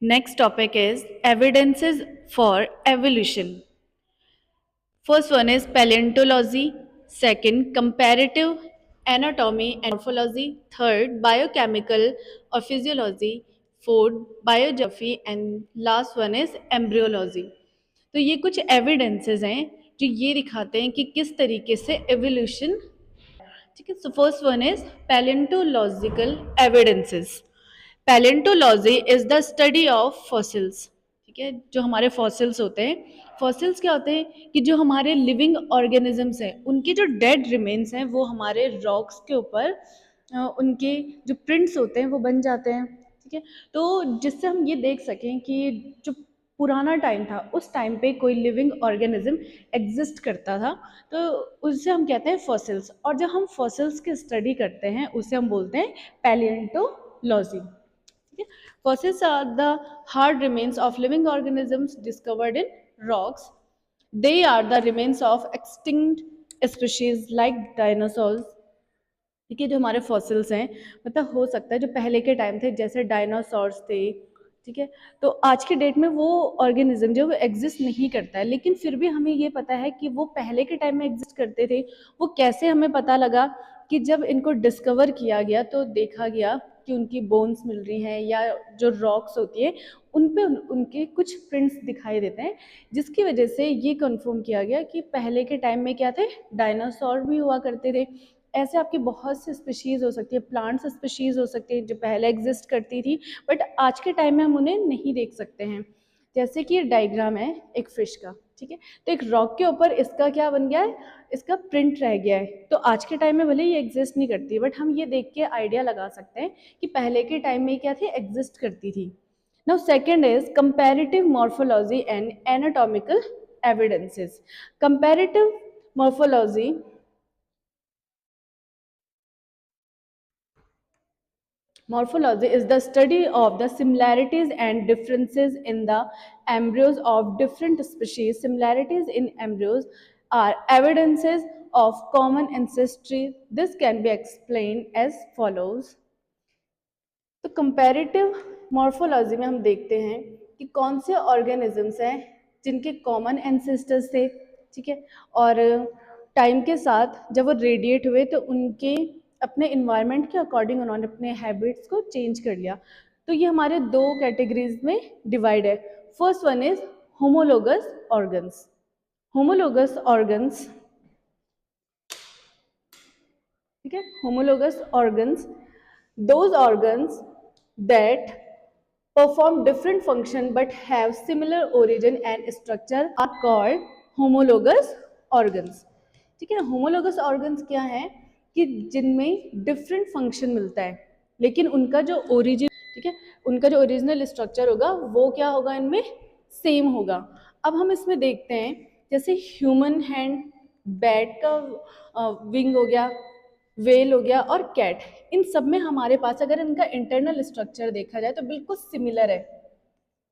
Next topic is evidences for evolution. First one is paleontology, second comparative anatomy and morphology, third biochemical or physiology, fourth biogeography and last one is embryology. तो ये कुछ evidences हैं जो ये दिखाते हैं कि किस तरीके से एवोल्यूशन, ठीक है. So first one is palaeontological evidences. Palaeontology is the study of fossils. ठीक है, जो हमारे फॉसिल्स होते हैं, फॉसिल्स क्या होते हैं कि जो हमारे लिविंग ऑर्गेनिजम्स हैं उनके जो डेड रिमेन्स हैं वो हमारे रॉक्स के ऊपर उनके जो प्रिंट्स होते हैं वो बन जाते हैं. ठीक है, तो जिससे हम ये देख सकें कि जो पुराना टाइम था उस टाइम पे कोई लिविंग ऑर्गेनिज्म एग्जिस्ट करता था, तो उससे हम कहते हैं फॉसिल्स. और जब हम फॉसिल्स की स्टडी करते हैं उसे हम बोलते हैं पैलिएंटोलॉजी. Fossils are the hard remains of living organisms discovered in rocks. They are the remains of extinct species like dinosaurs. ठीक है, जो हमारे फॉसिल्स हैं मतलब हो सकता है जो पहले के टाइम थे जैसे डायनासोर्स थे. ठीक है, तो आज के डेट में वो ऑर्गेनिज्म जो वो एग्जिस्ट नहीं करता है, लेकिन फिर भी हमें ये पता है कि वो पहले के टाइम में एग्जिस्ट करते थे. वो कैसे हमें पता लगा कि जब इनको डिस्कवर किया गया तो देखा गया कि उनकी बोन्स मिल रही हैं या जो रॉक्स होती है उन पे उनके कुछ प्रिंट्स दिखाई देते हैं, जिसकी वजह से ये कंफर्म किया गया कि पहले के टाइम में क्या थे, डायनासोर भी हुआ करते थे. ऐसे आपकी बहुत सी स्पीशीज़ हो सकती है, प्लांट्स स्पीशीज़ हो सकती है जो पहले एग्जिस्ट करती थी बट आज के टाइम में हम उन्हें नहीं देख सकते हैं. जैसे कि ये डायग्राम है एक फिश का. ठीक है, तो एक रॉक के ऊपर इसका क्या बन गया है, इसका प्रिंट रह गया है. तो आज के टाइम में भले ये एग्जिस्ट नहीं करती बट हम ये देख के आइडिया लगा सकते हैं कि पहले के टाइम में क्या थी, एग्जिस्ट करती थी. Now second is comparative morphology and anatomical evidences. Comparative morphology Morphology is the study of the similarities and differences in the embryos of different species. Similarities in embryos are evidences of common ancestry. This can be explained as follows. तो comparative morphology में हम देखते हैं कि कौन से organisms हैं जिनके कॉमन एंसेस्टर्स थे. ठीक है, और टाइम के साथ जब वो रेडिएट हुए तो उनके अपने इन्वायरमेंट के अकॉर्डिंग उन्होंने अपने हैबिट्स को चेंज कर लिया. तो ये हमारे दो कैटेगरीज में डिवाइड है. First one is homologous organs. Homologous organs, ठीक है, homologous organs, those organs that perform different function but have similar origin and structure are called homologous organs. ठीक है, homologous organs क्या है कि जिनमें डिफरेंट फंक्शन मिलता है लेकिन उनका जो ओरिजिन, ठीक है, उनका जो ओरिजिनल स्ट्रक्चर होगा वो क्या होगा, इनमें सेम होगा. अब हम इसमें देखते हैं जैसे ह्यूमन हैंड, बैट का विंग हो गया, वेल हो गया और कैट, इन सब में हमारे पास अगर इनका इंटरनल स्ट्रक्चर देखा जाए तो बिल्कुल सिमिलर है.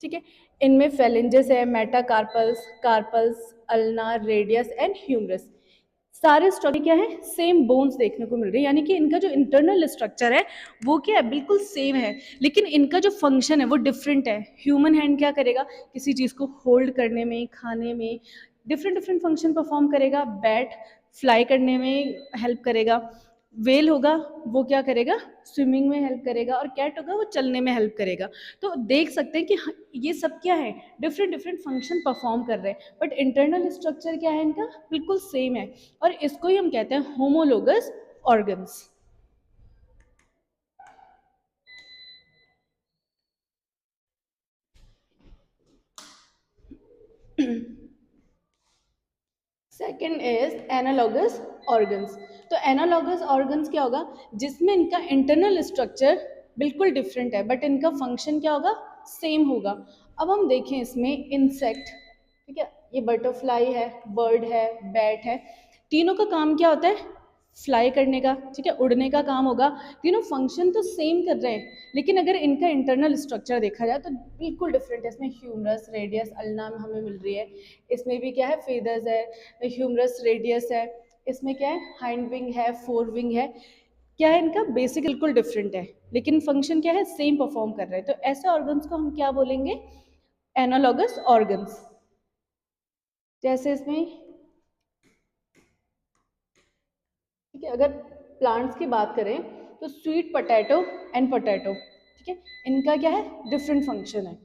ठीक है, इनमें फेलेंजेस है, metacarpals, carpals, ulna, radius and humerus. सारे स्ट्रक्चर क्या है, सेम बोन्स देखने को मिल रही है, यानी कि इनका जो इंटरनल स्ट्रक्चर है वो क्या है, बिल्कुल सेम है, लेकिन इनका जो फंक्शन है वो डिफरेंट है. ह्यूमन हैंड क्या करेगा, किसी चीज़ को होल्ड करने में, खाने में डिफरेंट डिफरेंट फंक्शन परफॉर्म करेगा. बैट फ्लाई करने में हेल्प करेगा. वेल होगा वो क्या करेगा, स्विमिंग में हेल्प करेगा. और कैट होगा वो चलने में हेल्प करेगा. तो देख सकते हैं कि ये सब क्या है, डिफरेंट डिफरेंट फंक्शन परफॉर्म कर रहे हैं बट इंटरनल स्ट्रक्चर क्या है इनका, बिल्कुल सेम है. और इसको ही हम कहते हैं homologous organs. Second is analogous organs. तो एनालॉगस ऑर्गन्स क्या होगा, जिसमें इनका इंटरनल स्ट्रक्चर बिल्कुल डिफरेंट है बट इनका फंक्शन क्या होगा, सेम होगा. अब हम देखें इसमें इंसेक्ट, ठीक है, ये बटरफ्लाई है, बर्ड है, बैट है, तीनों का काम क्या होता है, फ्लाई करने का. ठीक है, उड़ने का काम होगा. तीनों फंक्शन तो सेम कर रहे हैं लेकिन अगर इनका इंटरनल स्ट्रक्चर देखा जाए तो बिल्कुल डिफरेंट है. इसमें ह्यूमरस, रेडियस, अल्ना हमें मिल रही है. इसमें भी क्या है, फेदर्स है, ह्यूमरस, रेडियस है. इसमें क्या है, हाइंड विंग है, फोर विंग है. क्या है, इनका बेसिक बिल्कुल डिफरेंट है, लेकिन फंक्शन क्या है, सेम परफॉर्म कर रहे हैं। तो ऐसे ऑर्गन्स को हम क्या बोलेंगे, एनालॉगस ऑर्गन्स। जैसे इसमें, ठीक है, अगर प्लांट्स की बात करें तो स्वीट पोटैटो एंड पोटैटो, ठीक है, इनका क्या है, डिफरेंट फंक्शन है।